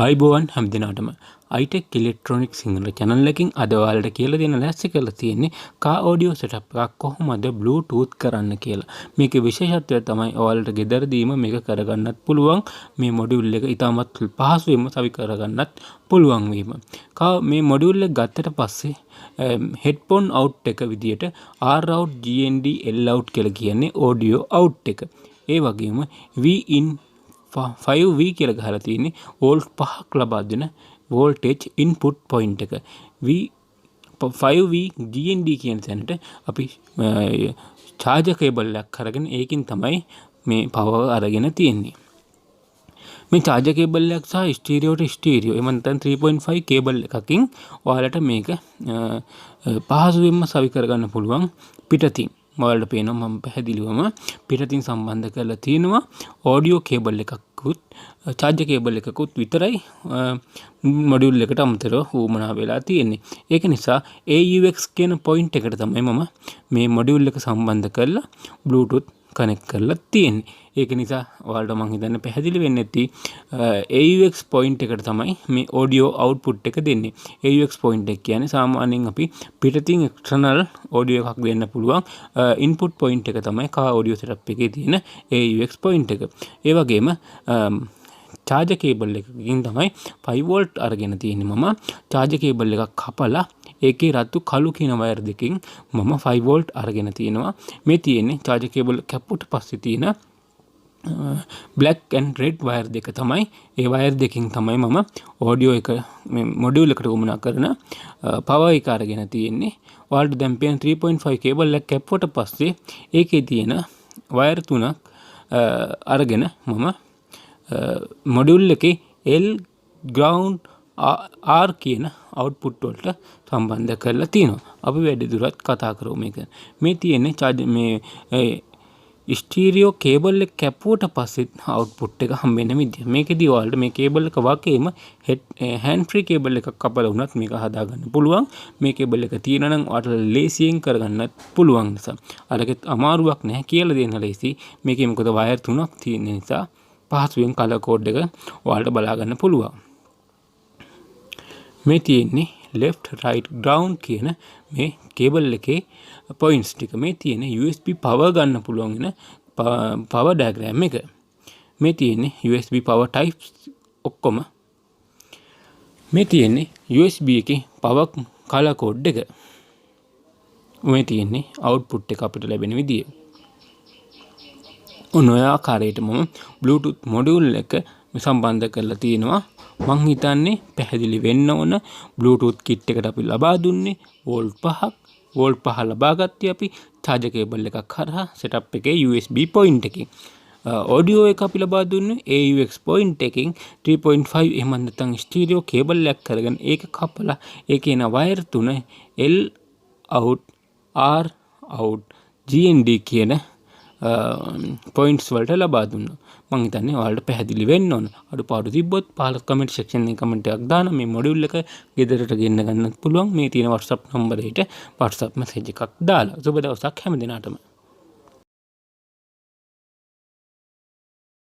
ආයිබෝවන් හැමදිනාටම iTEC electronic Sinhala channel එකකින් අද ඔයාලට කියලා දෙන්න ලෑස්ති කරලා තියෙන්නේ කා audio setup එකක් කොහොමද Bluetooth කරන්න කියලා. මේකේ විශේෂත්වය තමයි ඔයාලට ගෙදරදීම මේක කරගන්නත් පුළුවන්. මේ module එක ඉතාමත් පහසුවෙන්ම සවි කරගන්නත් පුළුවන් වීම. මේ module එක ගත්තට පස්සේ headphone out එක විදියට R out GND L out කියලා කියන්නේ audio out එක. ඒ වගේම V in 5V කියලා ගහලා තියෙන්නේ වෝල්ට් 5ක් ලබා දෙන voltage input point එක. 5V GND කියන තැනට අපි charger cable එකක් අරගෙන ඒකින් තමයි මේ power අරගෙන තියෙන්නේ. මේ charger cable එකක් සහ stereo to stereo එහෙම නැත්නම් 3.5 cable එකකින් ඔයාලට මේක පහසුවෙන්ම සවි කරගන්න පුළුවන් පිටතින්. ඔයාලට පේනවා මම පැහැදිලිවම පිටතින් සම්බන්ධ කරලා තියෙනවා audio cable එකකුත් charger cable එකකුත් විතරයි module එකට අමතරව වුමනා වෙලා තියෙන්නේ. ඒක නිසා AUX කියන point එකට තමයි මම මේ module එක සම්බන්ධ කරලා Bluetooth connect කරලා තියෙන්නේ. ඒක නිසා ඔයාලට මම හිතන්නේ පැහැදිලි වෙන්නේ නැති AUX point එකට තමයි මේ audio output එක දෙන්නේ. AUX point එක කියන්නේ සාමාන්‍යයෙන් අපි පිටතින් external audio එකක් දෙන්න පුළුවන් input point එක තමයි කා audio setup එකේ තියෙන AUX point එක. ඒ වගේම charger cable එකකින් තමයි 5 volt අරගෙන තියෙන්නේ. මම charger cable එකක් කපලා ඒකේ රතු කළු කියන වයර් දෙකකින් මම 5 volt අරගෙන තියෙනවා. මේ තියෙන්නේ charger cable කැපුවට පස්සේ තියෙන black and red wire දෙක තමයි. ඒ wire දෙකකින් තමයි මම audio එක මේ module එකට උමනා කරන power එක අරගෙන තියෙන්නේ. ඔයාලට දැන් පේන 3.5 cable එක කැපුවට පස්සේ ඒකේ තියෙන wire තුනක් අරගෙන මම module එකේ L ground R කියන output වලට සම්බන්ධ කරලා තියෙනවා. අපි වැඩි දුරට කතා කරමු මේක. මේ තියෙන්නේ charge මේ stereo cable එක කැපුවට පස්සේ output එක හම්බෙන විදිය. මේකෙදී ඔයාලට මේ cable එක වගේම hand free cable එකක් කපලා වුණත් මේක හදාගන්න පුළුවන්. මේ cable එක තියෙනවා නම් ඔයාලට ලේසියෙන් කරගන්නත් පුළුවන් නිසා. අරකට අමාරුවක් නැහැ කියලා දෙන්න ලේසි. මේකේ මොකද wire තුනක් තියෙන නිසා පහසුවෙන් color code එක ඔයාලට බලා ගන්න පුළුවන්. මේ තියෙන්නේ left right ground කියන මේ cable එකේ points ටික. මේ තියෙන්නේ USB power ගන්න පුළුවන් වෙන power diagram එක. මේ තියෙන්නේ USB power types ඔක්කොම. මේ තියෙන්නේ USB එකේ power color code එක. මේ තියෙන්නේ output එක අපිට ලැබෙන විදිය. ඔන්න ඔය ආකාරයට මම Bluetooth module එක සම්බන්ධ කරලා තියෙනවා. මං හිතන්නේ පැහැදිලි වෙන්න ඕන. Bluetooth kit එකට අපි ලබා දුන්නේ වෝල්ට් 5ක්. වෝල්ට් 5 ලබා ගත්තේ අපි charger cable එකක් හරහා setup එකේ USB point එකකින්. audio එක අපි ලබා දුන්නේ AUX point එකකින් 3.5 එහෙම නැත්නම් stereo cable එකක් කරගෙන ඒක කපලා ඒකේ එන wire තුන L out R out GND කියන points වලට ලබා දුන්නා. මම හිතන්නේ ඔයාලට පැහැදිලි වෙන්න ඕන. අඩුපාඩු තිබ්බොත් පහළ comment section එකේ comment එකක් දාන්න. මේ module එක ගෙදරට ගෙන්න ගන්නත් පුළුවන්. මේ තියෙන WhatsApp number එකට WhatsApp message එකක් දාලා. සුබ දවසක් හැම දිනකටම.